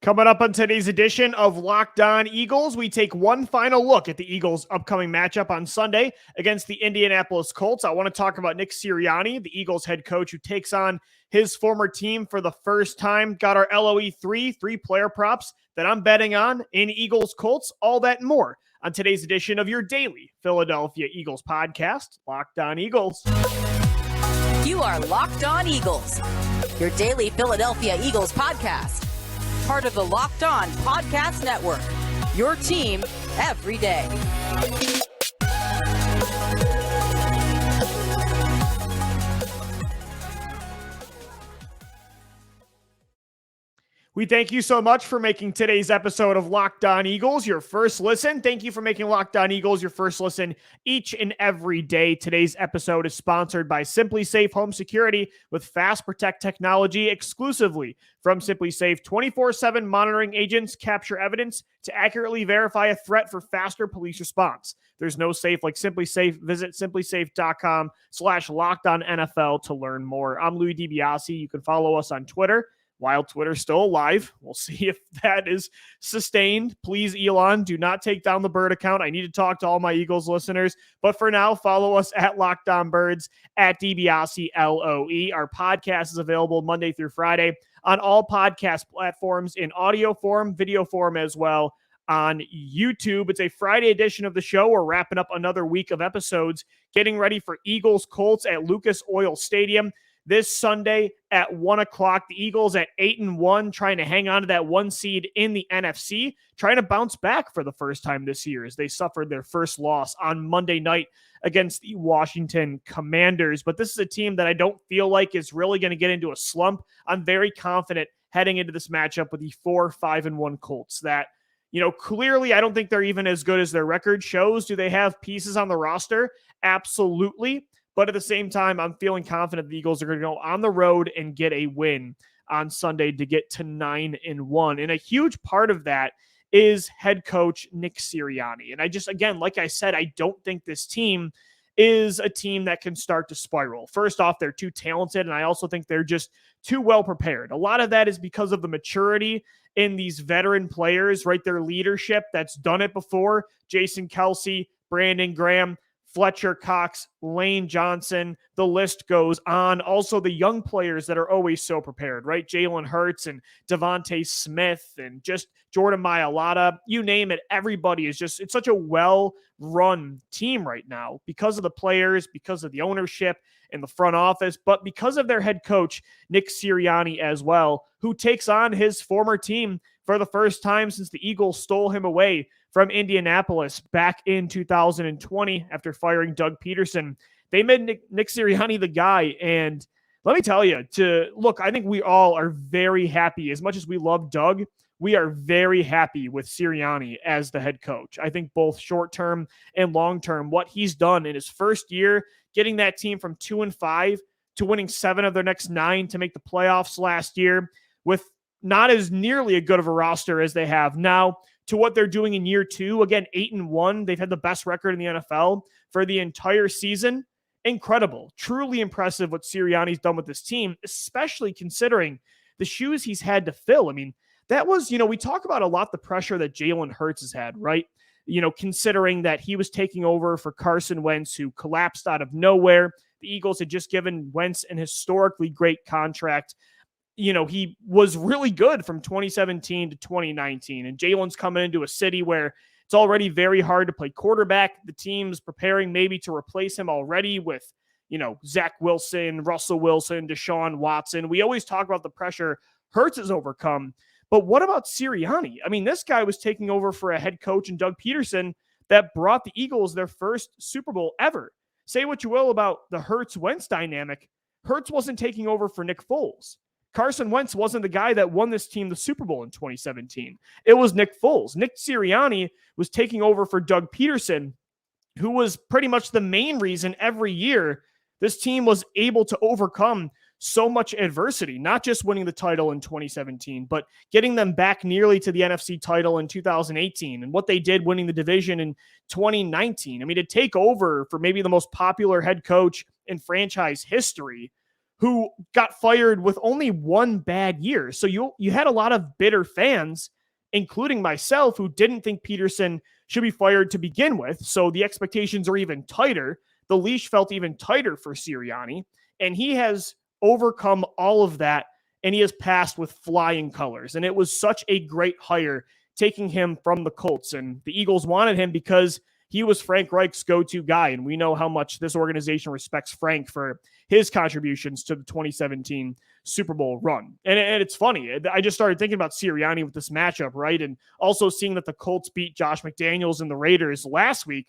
Coming up on today's edition of Locked On Eagles, we take one final look at the Eagles' upcoming matchup on Sunday against the Indianapolis Colts. I want to talk about Nick Sirianni, the Eagles head coach who takes on his former team for the first time. Got our LOE three-player props that I'm betting on in Eagles Colts, all that and more on today's edition of your daily Philadelphia Eagles podcast, Locked On Eagles. You are Locked On Eagles, your daily Philadelphia Eagles podcast. Part of the Locked On Podcast Network, your team every day. We thank you so much for making today's episode of Locked On Eagles your first listen. Thank you for making Locked On Eagles your first listen each and every day. Today's episode is sponsored by Simply Safe Home Security with Fast Protect technology exclusively from Simply Safe. 24/7 monitoring agents capture evidence to accurately verify a threat for faster police response. There's no safe like Simply Safe. Visit simplysafe.com/LockedOnNFL to learn more. I'm Louis DiBiase. You can follow us on Twitter while Twitter's still alive. We'll see if that is sustained. Please, Elon, do not take down the bird account. I need to talk to all my Eagles listeners. But for now, follow us at Locked On Birds, at DiBiase LOE. Our podcast is available Monday through Friday on all podcast platforms in audio form, video form as well on YouTube. It's a Friday edition of the show. We're wrapping up another week of episodes, getting ready for Eagles Colts at Lucas Oil Stadium this Sunday at 1 o'clock. The Eagles at 8-1, trying to hang on to that one seed in the NFC, trying to bounce back for the first time this year as they suffered their first loss on Monday night against the Washington Commanders. But this is a team that I don't feel like is really going to get into a slump. I'm very confident heading into this matchup with the 4-5-1 Colts that, clearly I don't think they're even as good as their record shows. Do they have pieces on the roster? Absolutely. But at the same time, I'm feeling confident the Eagles are going to go on the road and get a win on Sunday to get to 9-1. And a huge part of that is head coach Nick Sirianni. And again, like I said, I don't think this team is a team that can start to spiral. First off, they're too talented, and I also think they're just too well prepared. A lot of that is because of the maturity in these veteran players, right? Their leadership that's done it before. Jason Kelce, Brandon Graham, Fletcher Cox, Lane Johnson, the list goes on. Also, the young players that are always so prepared, right? Jalen Hurts and Devontae Smith and just Jordan Mailata, you name it. Everybody is it's such a well-run team right now because of the players, because of the ownership and the front office, but because of their head coach, Nick Sirianni as well, who takes on his former team for the first time since the Eagles stole him away from Indianapolis back in 2020 after firing Doug Pederson. They made Nick Sirianni the guy. And let me tell you, I think we all are very happy. As much as we love Doug, we are very happy with Sirianni as the head coach. I think both short-term and long-term, what he's done in his first year, getting that team from 2-5 to winning 7 of their next 9 to make the playoffs last year with not as nearly a good of a roster as they have now, to what they're doing in year 2. Again, 8-1. They've had the best record in the NFL for the entire season. Incredible. Truly impressive what Sirianni's done with this team, especially considering the shoes he's had to fill. I mean, that was, we talk about a lot the pressure that Jalen Hurts has had, right? Considering that he was taking over for Carson Wentz, who collapsed out of nowhere. The Eagles had just given Wentz an historically great contract. He was really good from 2017 to 2019. And Jalen's coming into a city where it's already very hard to play quarterback. The team's preparing maybe to replace him already with, Zach Wilson, Russell Wilson, Deshaun Watson. We always talk about the pressure Hurts has overcome. But what about Sirianni? I mean, this guy was taking over for a head coach in Doug Pederson that brought the Eagles their first Super Bowl ever. Say what you will about the Hurts-Wentz dynamic. Hurts wasn't taking over for Nick Foles. Carson Wentz wasn't the guy that won this team the Super Bowl in 2017. It was Nick Foles. Nick Sirianni was taking over for Doug Pederson, who was pretty much the main reason every year this team was able to overcome so much adversity, not just winning the title in 2017, but getting them back nearly to the NFC title in 2018 and what they did winning the division in 2019. I mean, to take over for maybe the most popular head coach in franchise history who got fired with only one bad year. So you had a lot of bitter fans, including myself, who didn't think Pederson should be fired to begin with. So the expectations are even tighter. The leash felt even tighter for Sirianni, and he has overcome all of that, and he has passed with flying colors. And it was such a great hire taking him from the Colts, and the Eagles wanted him because he was Frank Reich's go-to guy, and we know how much this organization respects Frank for his contributions to the 2017 Super Bowl run. And it's funny. I just started thinking about Sirianni with this matchup, right? And also seeing that the Colts beat Josh McDaniels and the Raiders last week,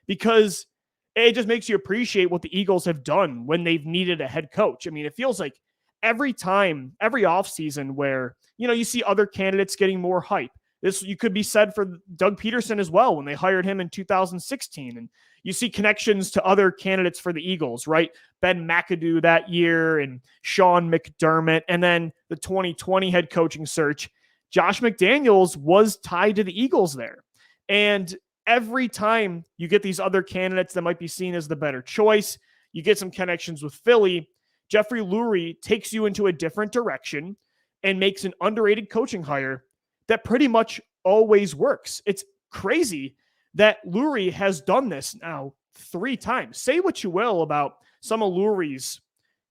because it just makes you appreciate what the Eagles have done when they've needed a head coach. I mean, it feels like every offseason where, you see other candidates getting more hype. This you could be said for Doug Pederson as well when they hired him in 2016. And you see connections to other candidates for the Eagles, right? Ben McAdoo that year and Sean McDermott. And then the 2020 head coaching search, Josh McDaniels was tied to the Eagles there. And every time you get these other candidates that might be seen as the better choice, you get some connections with Philly, Jeffery Lurie takes you into a different direction and makes an underrated coaching hire that pretty much always works. It's crazy that Lurie has done this now 3 times. Say what you will about some of Lurie's,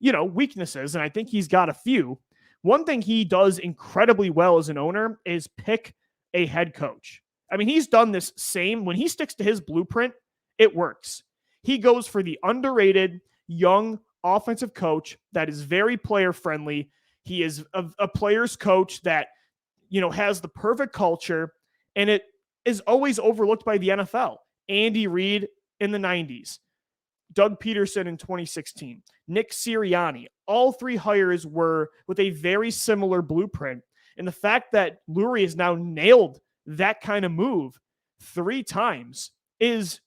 weaknesses, and I think he's got a few. One thing he does incredibly well as an owner is pick a head coach. I mean, he's done this same. When he sticks to his blueprint, it works. He goes for the underrated, young offensive coach that is very player-friendly. He is a player's coach that has the perfect culture, and it is always overlooked by the NFL. Andy Reid in the 90s, Doug Pederson in 2016, Nick Sirianni. All 3 hires were with a very similar blueprint. And the fact that Lurie has now nailed that kind of move 3 times is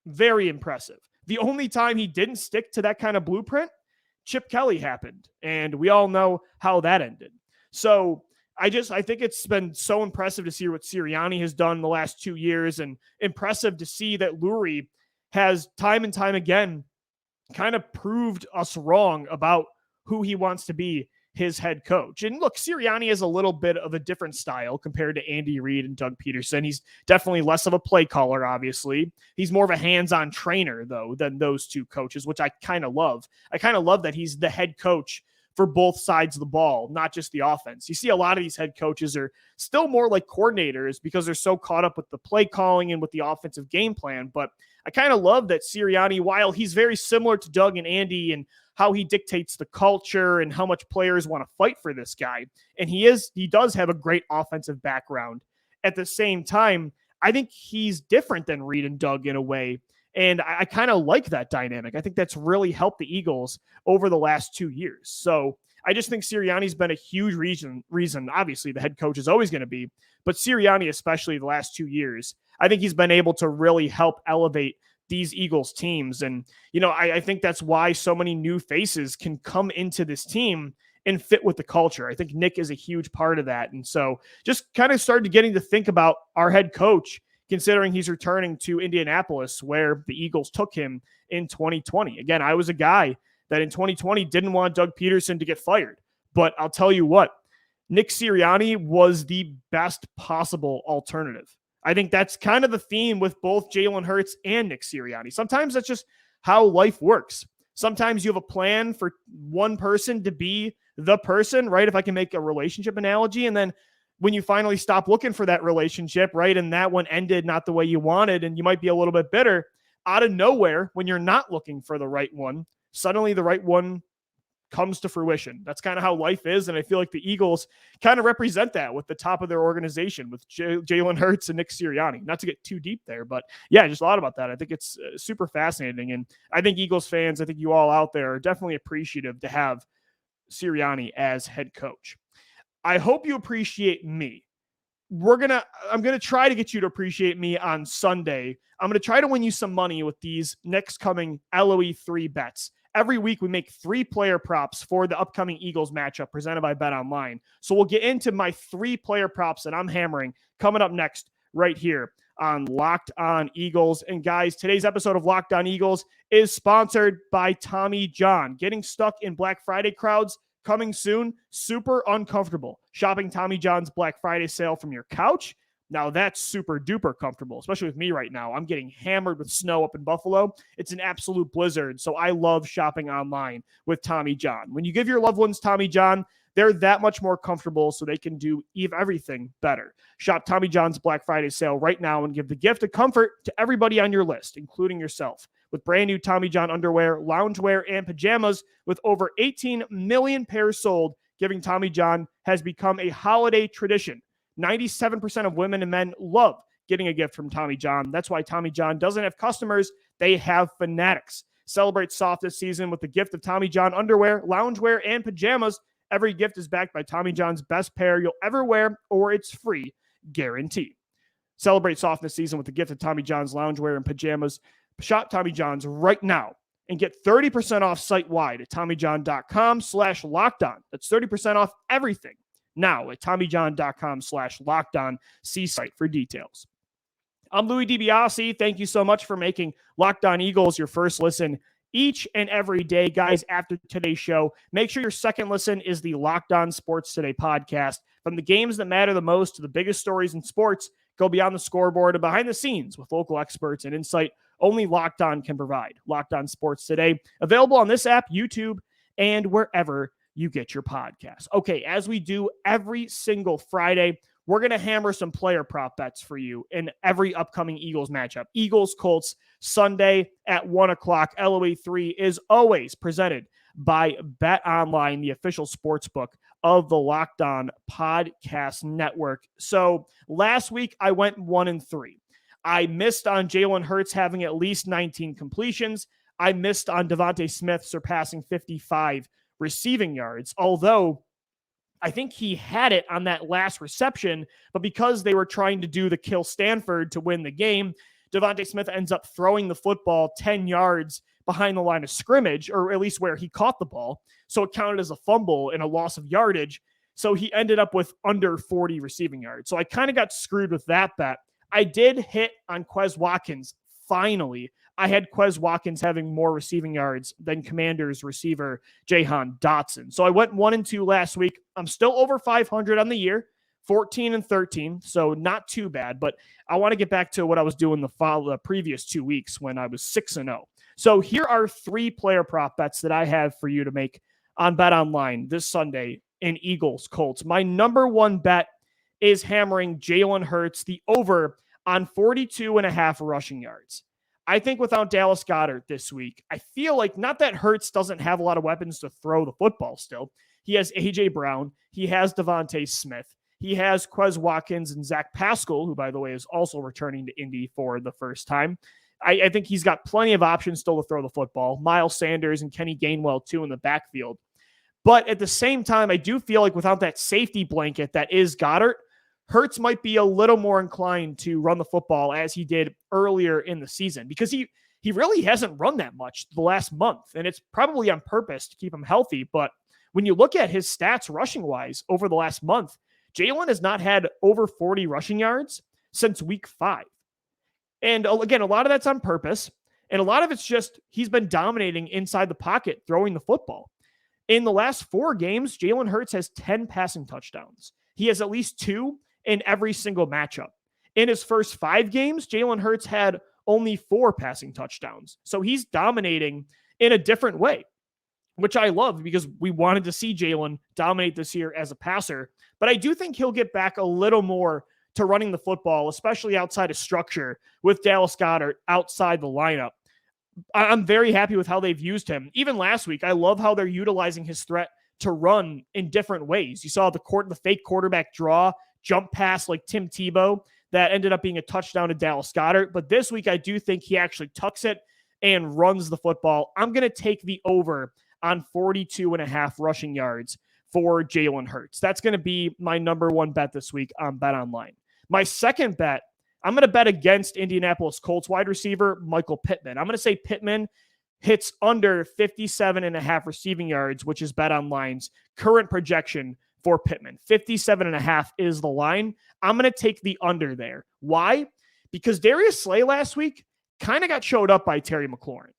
very impressive. The only time he didn't stick to that kind of blueprint, Chip Kelly happened, and we all know how that ended. So I think it's been so impressive to see what Sirianni has done in the last 2 years, and impressive to see that Lurie has time and time again kind of proved us wrong about who he wants to be his head coach. And look, Sirianni has a little bit of a different style compared to Andy Reid and Doug Pederson. He's definitely less of a play caller, obviously. He's more of a hands-on trainer, though, than those 2 coaches, which I kind of love. I kind of love that he's the head coach for both sides of the ball, not just the offense. You see a lot of these head coaches are still more like coordinators because they're so caught up with the play calling and with the offensive game plan. But I kind of love that Sirianni, while he's very similar to Doug and Andy and how he dictates the culture and how much players want to fight for this guy, and he does have a great offensive background. At the same time, I think he's different than Reid and Doug in a way. And I kind of like that dynamic. I think that's really helped the Eagles over the last 2 years. So I just think Sirianni's been a huge reason. Obviously, the head coach is always going to be, but Sirianni, especially the last 2 years, I think he's been able to really help elevate these Eagles teams. And, I think that's why so many new faces can come into this team and fit with the culture. I think Nick is a huge part of that. And so just kind of started getting to think about our head coach, considering he's returning to Indianapolis, where the Eagles took him in 2020. Again, I was a guy that in 2020 didn't want Doug Pederson to get fired. But I'll tell you what, Nick Sirianni was the best possible alternative. I think that's kind of the theme with both Jalen Hurts and Nick Sirianni. Sometimes that's just how life works. Sometimes you have a plan for one person to be the person, right? If I can make a relationship analogy, and then when you finally stop looking for that relationship, right, and that one ended not the way you wanted, and you might be a little bit bitter, out of nowhere, when you're not looking for the right one, suddenly the right one comes to fruition. That's kind of how life is, and I feel like the Eagles kind of represent that with the top of their organization, with Jalen Hurts and Nick Sirianni. Not to get too deep there, but yeah, I just thought about that. I think it's super fascinating, and I think Eagles fans, I think you all out there are definitely appreciative to have Sirianni as head coach. I hope you appreciate me. I'm going to try to get you to appreciate me on Sunday. I'm going to try to win you some money with these next coming LOE 3 bets. Every week we make 3 player props for the upcoming Eagles matchup presented by BetOnline. So we'll get into my 3 player props that I'm hammering coming up next right here on Locked On Eagles. And guys, today's episode of Locked On Eagles is sponsored by Tommy John. Getting stuck in Black Friday crowds coming soon, super uncomfortable. Shopping Tommy John's Black Friday sale from your couch, now that's super duper comfortable, especially with me right now. I'm getting hammered with snow up in Buffalo. It's an absolute blizzard, so I love shopping online with Tommy John. When you give your loved ones Tommy John, they're that much more comfortable so they can do everything better. Shop Tommy John's Black Friday sale right now and give the gift of comfort to everybody on your list, including yourself. With brand new Tommy John underwear, loungewear, and pajamas with over 18 million pairs sold, giving Tommy John has become a holiday tradition. 97% of women and men love getting a gift from Tommy John. That's why Tommy John doesn't have customers, they have fanatics. Celebrate soft this season with the gift of Tommy John underwear, loungewear, and pajamas. Every gift is backed by Tommy John's best pair you'll ever wear, or it's free guarantee. Celebrate soft this season with the gift of Tommy John's loungewear and pajamas. Shop Tommy John's right now and get 30% off site-wide at TommyJohn.com/lockedon. That's 30% off everything now at TommyJohn.com/lockedon. See site for details. I'm Louis DiBiase. Thank you so much for making Locked On Eagles your first listen each and every day. Guys, after today's show, make sure your second listen is the Locked On Sports Today podcast. From the games that matter the most to the biggest stories in sports, go beyond the scoreboard and behind the scenes with local experts and insight only Locked On can provide. Locked On Sports Today, available on this app, YouTube, and wherever you get your podcasts. Okay, as we do every single Friday, we're going to hammer some player prop bets for you in every upcoming Eagles matchup. Eagles-Colts Sunday at 1 o'clock. LOA 3 is always presented by Bet Online, the official sports book of the Locked On Podcast Network. So last week I went 1-3. I missed on Jalen Hurts having at least 19 completions. I missed on Devontae Smith surpassing 55 receiving yards, although I think he had it on that last reception, but because they were trying to do the kill Stanford to win the game, Devontae Smith ends up throwing the football 10 yards behind the line of scrimmage, or at least where he caught the ball. So it counted as a fumble and a loss of yardage. So he ended up with under 40 receiving yards. So I kind of got screwed with that bet. I did hit on Quez Watkins. Finally, I had Quez Watkins having more receiving yards than Commanders receiver Jahan Dotson. So I went 1-2 last week. I'm still over 500 on the year, 14-13. So not too bad, but I want to get back to what I was doing the previous 2 weeks when I was 6-0. So here are 3 player prop bets that I have for you to make on Bet Online this Sunday in Eagles Colts. My number one bet is hammering Jalen Hurts, the over on 42.5 rushing yards. I think without Dallas Goedert this week, I feel like not that Hurts doesn't have a lot of weapons to throw the football still. He has A.J. Brown. He has Devontae Smith. He has Quez Watkins and Zach Pascal, who, by the way, is also returning to Indy for the first time. I think he's got plenty of options still to throw the football. Miles Sanders and Kenny Gainwell, too, in the backfield. But at the same time, I do feel like without that safety blanket that is Goedert, Hurts might be a little more inclined to run the football as he did earlier in the season, because he really hasn't run that much the last month, and it's probably on purpose to keep him healthy. But when you look at his stats rushing-wise over the last month, Jalen has not had over 40 rushing yards since week 5. And again, a lot of that's on purpose, and a lot of it's just he's been dominating inside the pocket throwing the football. In the last 4 games, Jalen Hurts has 10 passing touchdowns. He has at least 2 in every single matchup. In his first 5 games, Jalen Hurts had only 4 passing touchdowns. So he's dominating in a different way, which I love because we wanted to see Jalen dominate this year as a passer. But I do think he'll get back a little more to running the football, especially outside of structure with Dallas Goedert outside the lineup. I'm very happy with how they've used him. Even last week, I love how they're utilizing his threat to run in different ways. You saw the fake quarterback draw, jump pass like Tim Tebow that ended up being a touchdown to Dallas Goedert. But this week, I do think he actually tucks it and runs the football. I'm going to take the over on 42.5 rushing yards for Jalen Hurts. That's going to be my number one bet this week on Bet Online. My second bet, I'm going to bet against Indianapolis Colts wide receiver Michael Pittman. I'm going to say Pittman hits under 57.5 receiving yards, which is Bet Online's current projection for Pittman. 57.5 is the line. I'm going to take the under there. Why? because Darius Slay last week kind of got showed up by Terry McLaurin.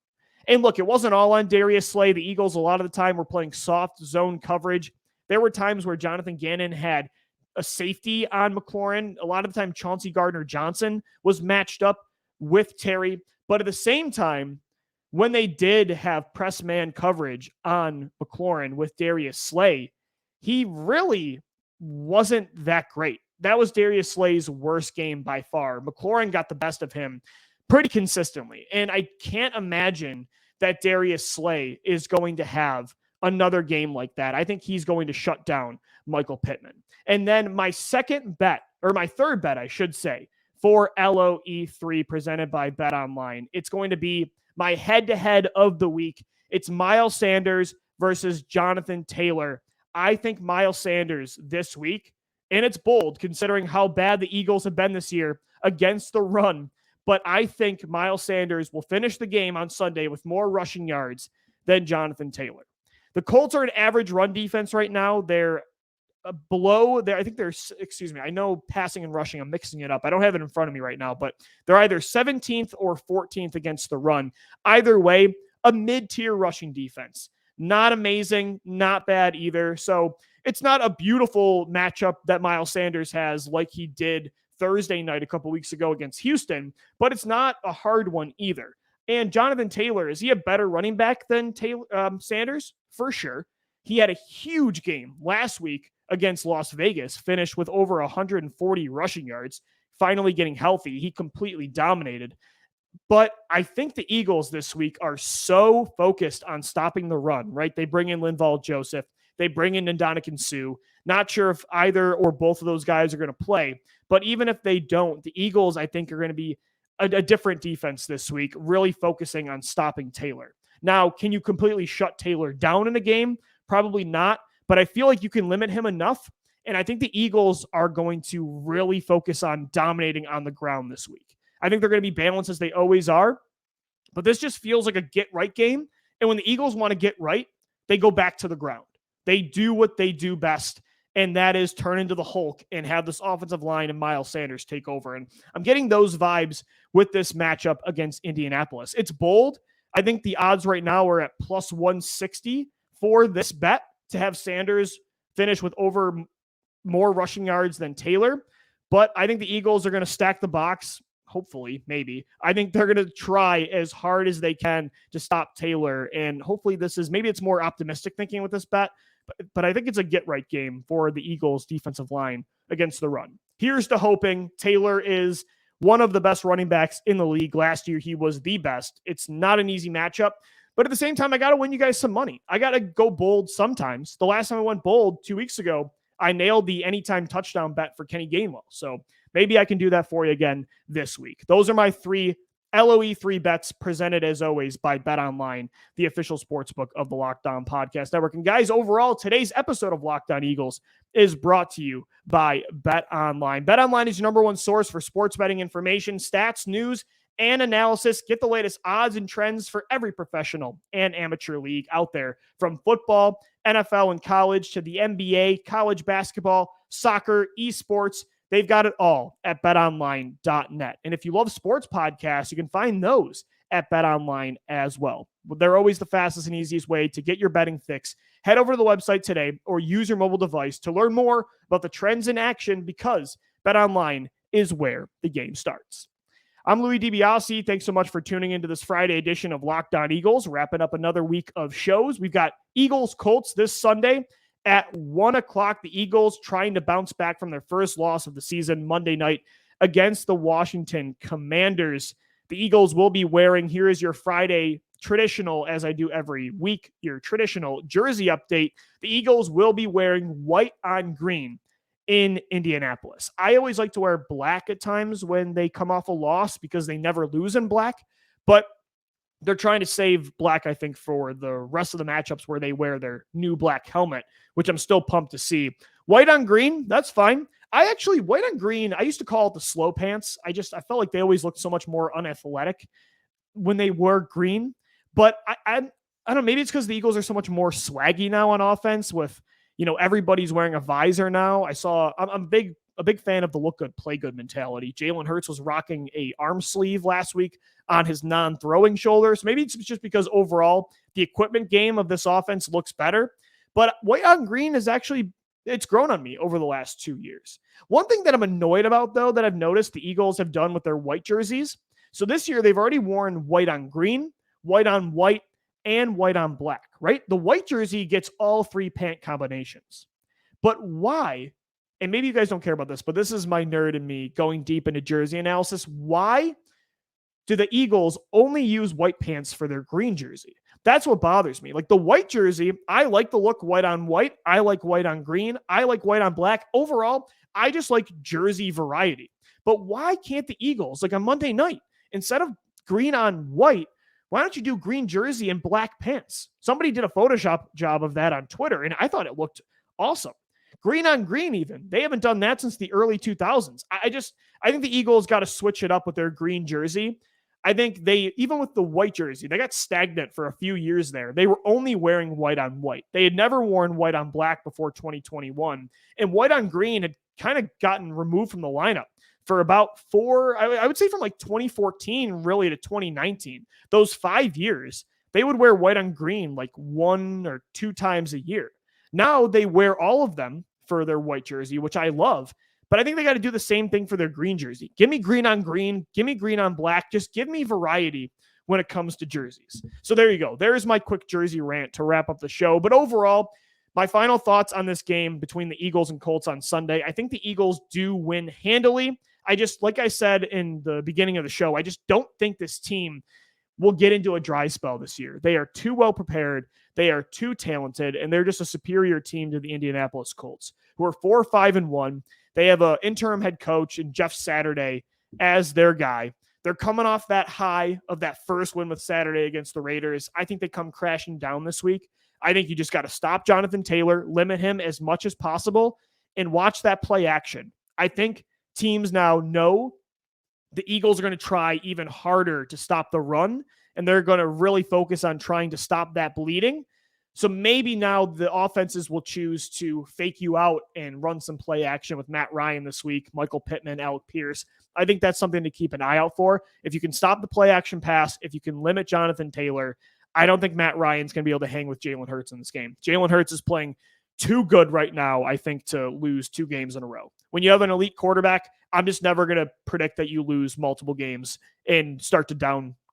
And look, it wasn't all on Darius Slay. The Eagles, a lot of the time, were playing soft zone coverage. There were times where Jonathan Gannon had a safety on McLaurin. A lot of the time, Chauncey Gardner-Johnson was matched up with Terry. But at the same time, when they did have press man coverage on McLaurin with Darius Slay, he really wasn't that great. That was Darius Slay's worst game by far. McLaurin got the best of him pretty consistently. And I can't imagine that Darius Slay is going to have another game like that. I think he's going to shut down Michael Pittman. And then my third bet, I should say, for LOE3 presented by BetOnline, it's going to be my head-to-head of the week. It's Miles Sanders versus Jonathan Taylor. I think Miles Sanders this week, and it's bold considering how bad the Eagles have been this year against the run, but I think Miles Sanders will finish the game on Sunday with more rushing yards than Jonathan Taylor. The Colts are an average run defense right now. They're below there. I think they're, I know passing and rushing, I'm mixing it up. I don't have it in front of me right now, but they're either 17th or 14th against the run. Either way, a mid-tier rushing defense. Not amazing, not bad either. So it's not a beautiful matchup that Miles Sanders has like he did Thursday night a couple weeks ago against Houston, but it's not a hard one either. And Jonathan Taylor, is he a better running back than Sanders? For sure. He had a huge game last week against Las Vegas, finished with over 140 rushing yards, finally getting healthy. He completely dominated. But I think the Eagles this week are so focused on stopping the run, right? They bring in Linval Joseph. They bring in Ndamukong Suh. Not sure if either or both of those guys are going to play. But even if they don't, the Eagles, I think, are going to be a different defense this week, really focusing on stopping Taylor. Now, can you completely shut Taylor down in a game? Probably not. But I feel like you can limit him enough. And I think the Eagles are going to really focus on dominating on the ground this week. I think they're going to be balanced as they always are. But this just feels like a get-right game. And when the Eagles want to get right, they go back to the ground. They do what they do best, and that is turn into the Hulk and have this offensive line and Miles Sanders take over. And I'm getting those vibes with this matchup against Indianapolis. It's bold. I think the odds right now are at plus 160 for this bet to have Sanders finish with over more rushing yards than Taylor. But I think the Eagles are going to stack the box. Hopefully, maybe. I think they're going to try as hard as they can to stop Taylor. And hopefully maybe it's more optimistic thinking with this bet, but I think it's a get-right game for the Eagles' defensive line against the run. Here's to hoping. Taylor is one of the best running backs in the league. Last year, he was the best. It's not an easy matchup, but at the same time, I got to win you guys some money. I got to go bold sometimes. The last time I went bold 2 weeks ago, I nailed the anytime touchdown bet for Kenny Gainwell. So maybe I can do that for you again this week. Those are my 3 LOE3 bets presented as always by BetOnline, the official sportsbook of the Locked On Podcast Network. And guys, overall, today's episode of Locked On Eagles is brought to you by BetOnline. BetOnline is your number one source for sports betting information, stats, news, and analysis. Get the latest odds and trends for every professional and amateur league out there, from football, NFL, and college to the NBA, college basketball, soccer, esports. They've got it all at betonline.net. And if you love sports podcasts, you can find those at BetOnline as well. They're always the fastest and easiest way to get your betting fix. Head over to the website today or use your mobile device to learn more about the trends in action, because BetOnline is where the game starts. I'm Louis DiBiase. Thanks so much for tuning into this Friday edition of Locked On Eagles, wrapping up another week of shows. We've got Eagles Colts this Sunday at 1 o'clock. The Eagles trying to bounce back from their first loss of the season Monday night against the Washington Commanders. The Eagles will be wearing, here is your Friday traditional, as I do every week, your traditional jersey update. The Eagles will be wearing white on green in Indianapolis. I always like to wear black at times when they come off a loss because they never lose in black, but they're trying to save black, I think, for the rest of the matchups where they wear their new black helmet, which I'm still pumped to see. White on green, that's fine. White on green, I used to call it the slow pants. I felt like they always looked so much more unathletic when they were green. But I don't know, maybe it's because the Eagles are so much more swaggy now on offense with, everybody's wearing a visor now. I'm a big a big fan of the look good, play good mentality. Jalen Hurts was rocking a arm sleeve last week on his non-throwing shoulder. So maybe it's just because overall the equipment game of this offense looks better. But white on green is actually, it's grown on me over the last 2 years. One thing that I'm annoyed about, though, that I've noticed the Eagles have done with their white jerseys. So this year they've already worn white on green, white on white, and white on black, right? The white jersey gets all three pant combinations. But why? And maybe you guys don't care about this, but this is my nerd in me going deep into jersey analysis. Why do the Eagles only use white pants for their green jersey? That's what bothers me. Like the white jersey, I like the look white on white. I like white on green. I like white on black. Overall, I just like jersey variety. But why can't the Eagles, like on Monday night, instead of green on white, why don't you do green jersey and black pants? Somebody did a Photoshop job of that on Twitter, and I thought it looked awesome. Green on green even. They haven't done that since the early 2000s. I think the Eagles got to switch it up with their green jersey. I think they, even with the white jersey, they got stagnant for a few years there. They were only wearing white on white. They had never worn white on black before 2021. And white on green had kind of gotten removed from the lineup for about I would say from like 2014 really to 2019. Those 5 years, they would wear white on green like 1 or 2 times a year. Now they wear all of them for their white jersey, which I love. But I think they got to do the same thing for their green jersey. Give me green on green. Give me green on black. Just give me variety when it comes to jerseys. So there you go. There's my quick jersey rant to wrap up the show. But overall, my final thoughts on this game between the Eagles and Colts on Sunday. I think the Eagles do win handily. Like I said in the beginning of the show, I just don't think this team will get into a dry spell this year. They are too well prepared. They are too talented, and they're just a superior team to the Indianapolis Colts, who are 4-5-1. They have an interim head coach in Jeff Saturday as their guy. They're coming off that high of that first win with Saturday against the Raiders. I think they come crashing down this week. I think you just got to stop Jonathan Taylor, limit him as much as possible, and watch that play action. I think teams now know the Eagles are going to try even harder to stop the run, and they're going to really focus on trying to stop that bleeding. So maybe now the offenses will choose to fake you out and run some play action with Matt Ryan this week, Michael Pittman, Alec Pierce. I think that's something to keep an eye out for. If you can stop the play action pass, if you can limit Jonathan Taylor, I don't think Matt Ryan's going to be able to hang with Jalen Hurts in this game. Jalen Hurts is playing too good right now, I think, to lose 2 games in a row. When you have an elite quarterback, I'm just never going to predict that you lose multiple games and start to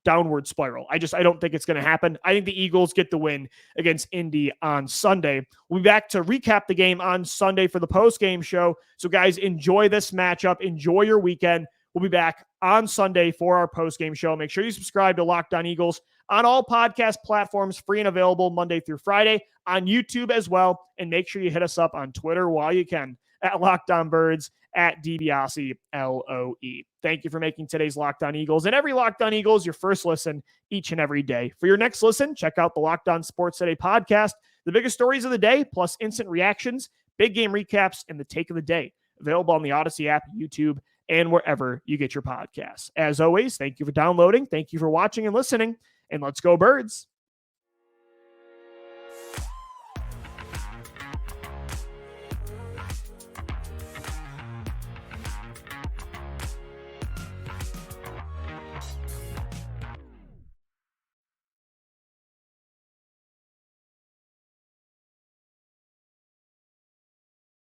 downward spiral. I don't think it's going to happen. I think the Eagles get the win against Indy on Sunday. We'll be back to recap the game on Sunday for the post-game show. So guys, enjoy this matchup. Enjoy your weekend. We'll be back on Sunday for our post-game show. Make sure you subscribe to Locked On Eagles on all podcast platforms, free and available Monday through Friday, on YouTube as well. And make sure you hit us up on Twitter while you can at Locked On Birds, at DiBiase LOE. Thank you for making today's Locked On Eagles and every Locked On Eagles your first listen each and every day. For your next listen, check out the Locked On Sports Today podcast, the biggest stories of the day, plus instant reactions, big game recaps, and the take of the day. Available on the Odyssey app, YouTube, and wherever you get your podcasts. As always, thank you for downloading. Thank you for watching and listening. And let's go Birds.